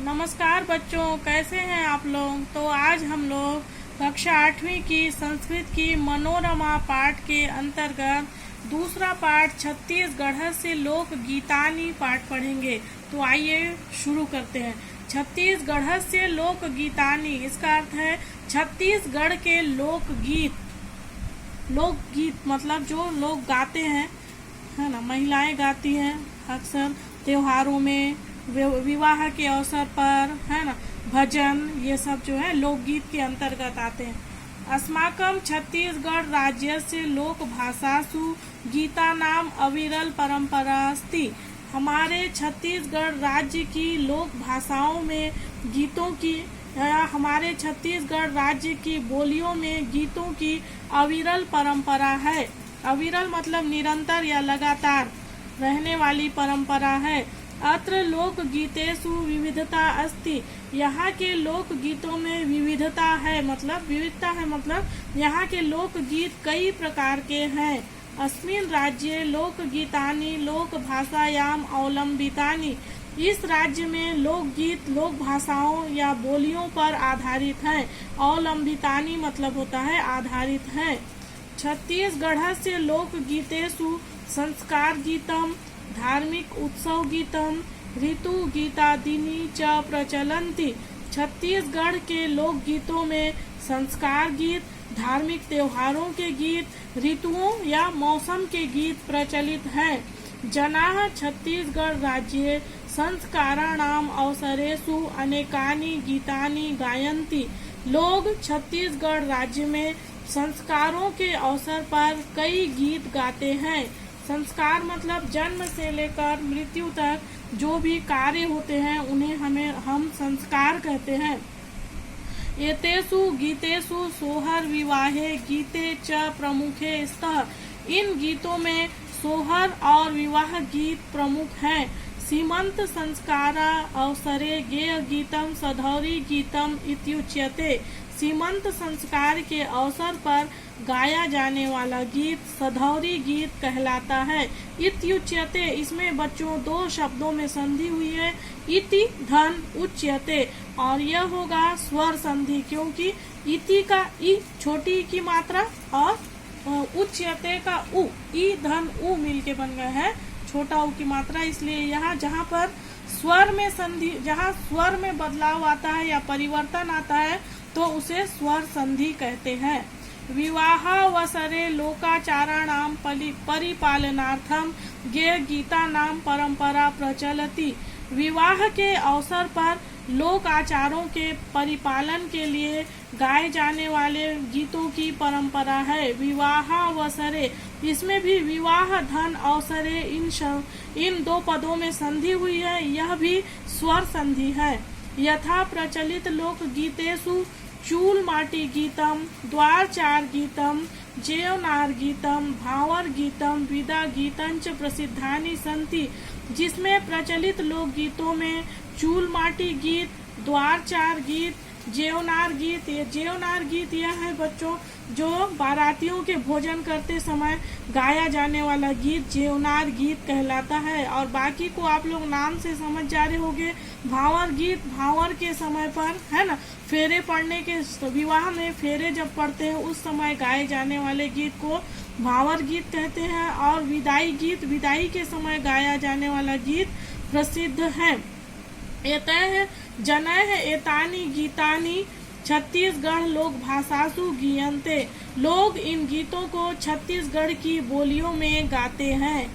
नमस्कार बच्चों, कैसे हैं आप लोग। तो आज हम लोग कक्षा 8वीं की संस्कृत की मनोरमा पाठ के अंतर्गत दूसरा पाठ छत्तीसगढ़ से लोक गीतानी पाठ पढ़ेंगे। तो आइए शुरू करते हैं। छत्तीसगढ़ से लोक गीतानी, इसका अर्थ है छत्तीसगढ़ के लोकगीत। लोकगीत मतलब जो लोग गाते हैं, है ना, महिलाएं गाती हैं अक्सर त्योहारों में, विवाह के अवसर पर, है ना, भजन, ये सब जो है लोकगीत के अंतर्गत आते हैं। अस्माकं छत्तीसगढ़ राज्य से लोक भाषासु गीता नाम अविरल परंपरा अस्ति। हमारे छत्तीसगढ़ राज्य की लोक भाषाओं में गीतों की, हमारे छत्तीसगढ़ राज्य की बोलियों में गीतों की अविरल परंपरा है। अविरल मतलब निरंतर या लगातार रहने वाली परंपरा है। अत्र लोक गीतेषु विविधता अस्ति। यहाँ के लोक गीतों में विविधता है, मतलब विविधता है, मतलब यहाँ के लोक गीत कई प्रकार के हैं। अस्मिन् राज्ये लोक गीतानि लोक भाषायाम अवलंबितानि। इस राज्य में लोकगीत लोक भाषाओं या बोलियों पर आधारित हैं। अवलंबितानि मतलब होता है आधारित है। छत्तीसगढ़ से लोक गीतेषु संस्कार गीतम, धार्मिक उत्सव गीतम, ऋतु गीतादीनि च प्रचलन्ति। छत्तीसगढ़ के लोक गीतों में संस्कार गीत, धार्मिक त्योहारों के गीत, ऋतुओं या मौसम के गीत प्रचलित हैं। जनाः छत्तीसगढ़ राज्ये संस्काराणाम अवसरेषु अनेकानि गीतानि गायन्ति। लोग छत्तीसगढ़ राज्य में संस्कारों के अवसर पर कई गीत गाते हैं। संस्कार मतलब जन्म से लेकर मृत्यु तक जो भी कार्य होते हैं उन्हें हम संस्कार कहते हैं। एतेषु गीतेषु सोहर विवाहे गीते च प्रमुखे स्तः। इन गीतों में सोहर और विवाह गीत प्रमुख हैं। सीमंत संस्कार अवसरे गेय गीतम सधौरी गीतम इत्युच्यते। सीमंत संस्कार के अवसर पर गाया जाने वाला गीत सधौरी गीत कहलाता है। इत्युच्यते, इसमें बच्चों दो शब्दों में संधि हुई है, इति धन उच्यते, और यह होगा स्वर संधि, क्योंकि इति का ई छोटी की मात्रा और उच्यते का उ, ई धन उ मिलके बन गए हैं छोटा उ की मात्रा। इसलिए यहाँ जहाँ पर स्वर में संधि, जहाँ स्वर में बदलाव आता है या परिवर्तन आता है तो उसे स्वर संधि कहते हैं। विवाहावसरे लोकाचाराणाम परिपालनार्थम गेय गीता नाम परंपरा प्रचलति। विवाह के अवसर पर लोक आचारों के परिपालन के लिए गाए जाने वाले गीतों की परंपरा है। विवाहावसरे, इसमें भी विवाह धन अवसरे इन दो पदों में संधि हुई है, यह भी स्वर संधि है। यथा प्रचलित लोक गीतेषु चूल माटी गीतम, द्वारचार गीतम, जेवनार गीतम, भावर गीतम, विदा गीतंच प्रसिद्धानि संति। जिसमें प्रचलित लोक गीतों में चूल माटी गीत, द्वारचार गीत, जेवनार गीत, ये जेवनार गीत यह है बच्चों जो बारातियों के भोजन करते समय गाया जाने वाला गीत जेवनार गीत कहलाता है। और बाकी को आप लोग नाम से समझ जा रहे होंगे। भावर गीत भावर के समय पर, है ना, फेरे पड़ने के, विवाह में फेरे जब पड़ते हैं उस समय गाए जाने वाले गीत को भावर गीत कहते हैं। और विदाई गीत विदाई के समय गाया जाने वाला गीत प्रसिद्ध है। एतैः जनैः एतानि गीतानि छत्तीसगढ़ लोक भाषासु गीयन्ते। लोग इन गीतों को छत्तीसगढ़ की बोलियों में गाते हैं।